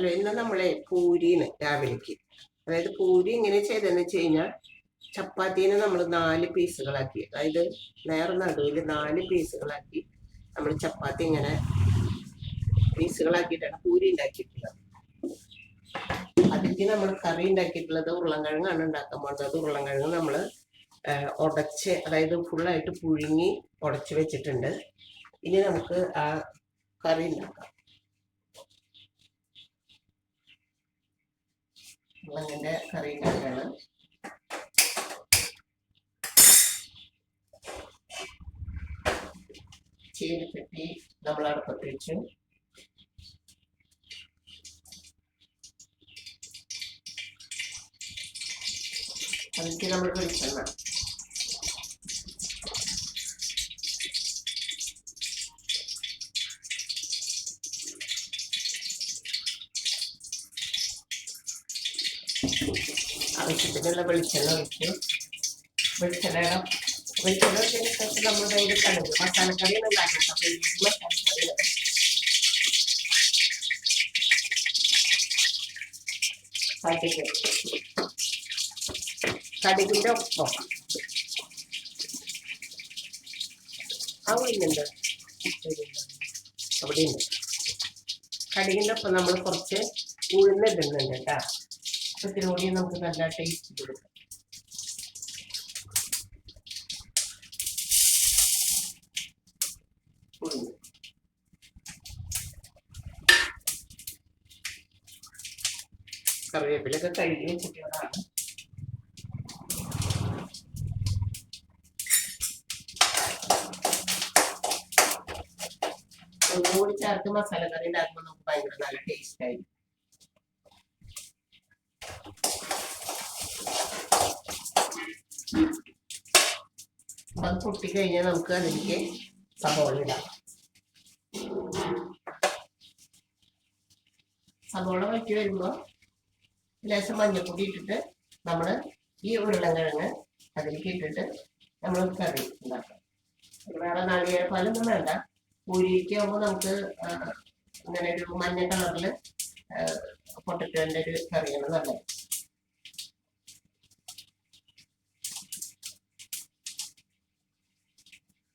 Hello, ഇന്ന് നമ്മളെ പൂരിന് രാവിലേക്ക്, അതായത് പൂരി ഇങ്ങനെ ചെയ്തതെന്ന് വെച്ച് കഴിഞ്ഞാൽ ചപ്പാത്തീനെ നമ്മൾ 4 പീസുകളാക്കി, അതായത് നേരെ നടുവിൽ 4 പീസുകളാക്കി നമ്മൾ ചപ്പാത്തി ഇങ്ങനെ പീസുകളാക്കിയിട്ടാണ് പൂരി ഉണ്ടാക്കിയിട്ടുള്ളത്. അതിലേക്ക് നമ്മൾ കറി ഉണ്ടാക്കിയിട്ടുള്ളത് ഉരുളൻകിഴങ്ങാണ് ഉണ്ടാക്കാൻ പോകുന്നത്. ഉരുളൻകിഴങ്ങ് നമ്മൾ ഉടച്ച്, അതായത് ഫുള്ളായിട്ട് പുഴുങ്ങി ഉടച്ച് വെച്ചിട്ടുണ്ട്. ഇനി നമുക്ക് ആ കറി ഉണ്ടാക്കാം. ഉരുളങ്ങിൻ്റെ കറി ഉണ്ടാക്കുകയാണ്. ചീനിച്ചട്ടി നമ്മൾ അടുപ്പത്ത് വെച്ചു. അതിലേക്ക് നമ്മൾ വെളിച്ചെണ്ണ, ആവശ്യത്തിനുള്ള വെളിച്ചെണ്ണ ഒഴിച്ചു. വെളിച്ചെണ്ണ ഒഴിച്ചതിന് ശേഷം നമ്മൾ അതിൽ കടുക്, മസാലക്കറി ഉണ്ടാക്കണം. അപ്പോൾ ഈ മസാലക്കറി കടുകിൻ്റെ ഒപ്പം ആ ഉള്ളുണ്ട്, അവിടെയുണ്ട്. കടുകിൻ്റെ ഒപ്പം നമ്മൾ കുറച്ച് ഉഴുന്നിടുന്നുണ്ട് കേട്ടോ. ഇതിലൂടെ നമുക്ക് നല്ല ടേസ്റ്റ് കൊടുക്കാം. കറിവേപ്പിലൊക്കെ കഴുകി വെച്ചിട്ടുള്ളതാണ്. ഒന്നുകൂടി ചേർത്ത് മസാലക്കറി ഉണ്ടാക്കുമ്പോൾ നമുക്ക് ഭയങ്കര നല്ല ടേസ്റ്റ് ആയിരിക്കും. അത് പൊട്ടിക്കഴിഞ്ഞാൽ നമുക്ക് അതിലേക്ക് സവോള ഇടാം. സവോള വറ്റി വരുമ്പോൾ ലേശം മഞ്ഞൾപ്പൊടി ഇട്ടിട്ട് നമ്മൾ ഈ ഉരുളൻകിഴങ്ങ് അതിലേക്ക് ഇട്ടിട്ട് നമ്മൾ കറി ഉണ്ടാക്കാം. വേറെ നാളികേരപ്പാലൊന്നും വേണ്ട. പൂരിക്ക് ആകുമ്പോൾ നമുക്ക് ഇങ്ങനെ ഒരു മഞ്ഞ കളറിൽ പൊട്ടറ്റോൻ്റെ ഒരു കറിയാണ് നല്ലത്.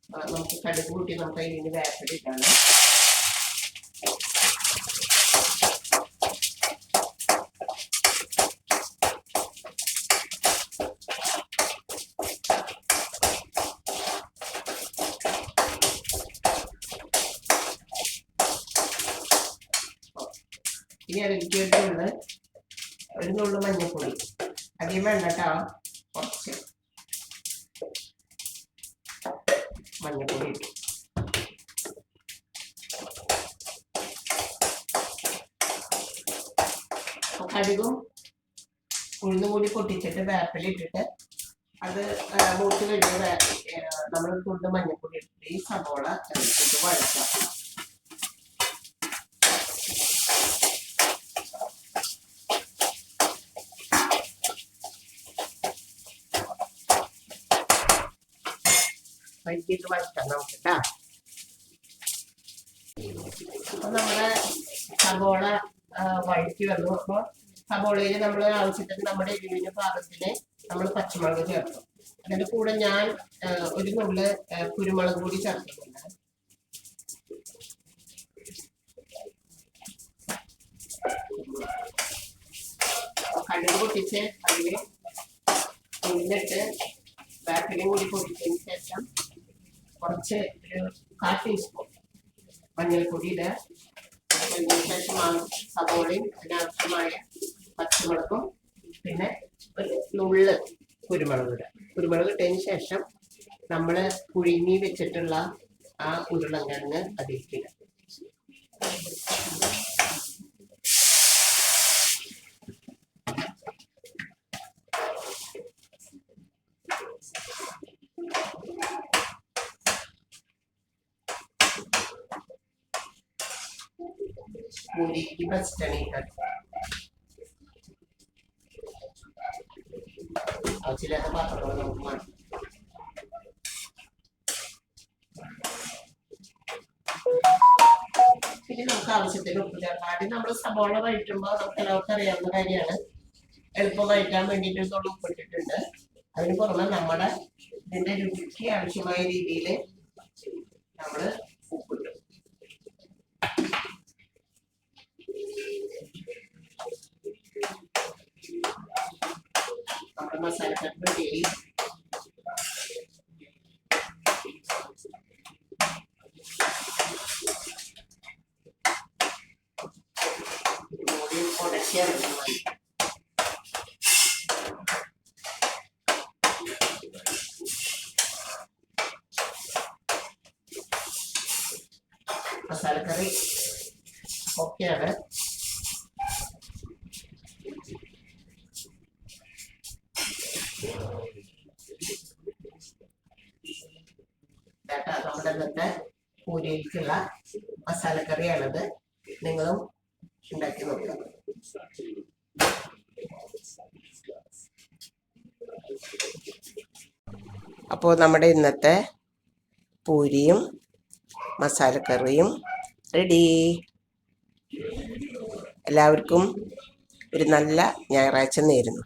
നമുക്ക് കടുക് കൂട്ടി നമുക്ക് അതിന് വേപ്പിലിട്ടാണ്. ഇനി അതിലേക്ക് ഒരു നുള്ളു മഞ്ഞൾപ്പൊടി, അധികം വേണ്ട കേട്ടോ, കുറച്ച് മഞ്ഞൾപ്പൊടി ഇട്ടു. കടുകും ഉഴുന്നും കൂടി പൊട്ടിച്ചിട്ട് വേപ്പിലിട്ടിട്ട് അത് മൂത്ത് കഴിഞ്ഞ് നമ്മൾ കൊണ്ട് മഞ്ഞൾപ്പൊടി ഇട്ടിട്ട് ഈ സവോള ഇട്ടിട്ട് വഴറ്റാം. വഴറ്റിയിട്ട് വഴറ്റാം നമുക്ക് കേട്ടാ. അപ്പൊ നമ്മുടെ സവോള വഴറ്റി വന്നു. അപ്പോൾ സവോളയിൽ നമ്മൾ ആവശ്യത്തിന് നമ്മുടെ എരിവിന് പാകത്തിന് നമ്മൾ പച്ചമുളക് ചേർക്കും. അതിൻ്റെ കൂടെ ഞാൻ ഒരു നുള്ള് കുരുമുളക് കൂടി ചേർക്കുന്നുണ്ട്. കടുക് പൊട്ടിച്ച് അതിൽ ഉള്ളിട്ട് വേപ്പിലയും കൂടി പൊടിച്ചതിന് ശേഷം കുറച്ച് ഒരു 1/4 ടീസ്പൂൺ മഞ്ഞൾപ്പൊടി ഇടുക. അതിന് ശേഷം സവോളയും അതിനാവശ്യമായ പച്ചമുളകും പിന്നെ ഒരു നുള്ള് കുരുമുളക് ഇടുക. കുരുമുളക് ഇട്ടതിന് ശേഷം നമ്മൾ പുഴുങ്ങി വെച്ചിട്ടുള്ള ആ ഉരുളൻകിഴങ്ങ് അതിലേക്ക് ഇടുക. പൂരിക്ക് ബെസ്റ്റാണ് ഈ കറി. ആവശ്യമില്ലാത്ത പാത്രങ്ങൾ നമുക്ക് മാറ്റാം. ഇനി നമുക്ക് ആവശ്യത്തിന് ഉപ്പ് ചേർക്കാം. ആദ്യം നമ്മൾ സബോള വഴറ്റുമ്പോൾ നമുക്ക് എല്ലാവർക്കും അറിയാവുന്ന കാര്യമാണ്, എളുപ്പം വഴറ്റാൻ വേണ്ടിയിട്ടുള്ള ഉപ്പ് ഇട്ടിട്ടുണ്ട്. അതിന് പുറമെ നമ്മുടെ ഇതിന്റെ രുചിക്ക് ആവശ്യമായ രീതിയിൽ നമ്മൾ ഉപ്പിട്ടു. നമ്മുടെ മസാലക്കട്ട് റെഡി. ഉടച്ചിറങ്ങി മസാലക്കറി ഓക്കെയാണ്. നമ്മുടെ ഇന്നത്തെ പൂരിക്കുള്ള മസാലക്കറിയാണത്. നിങ്ങളും ഉണ്ടാക്കി നോക്കുക. അപ്പോൾ നമ്മുടെ ഇന്നത്തെ പൂരിയും മസാലക്കറിയും റെഡി. എല്ലാവർക്കും ഒരു നല്ല ഞായറാഴ്ച നേരുന്നു.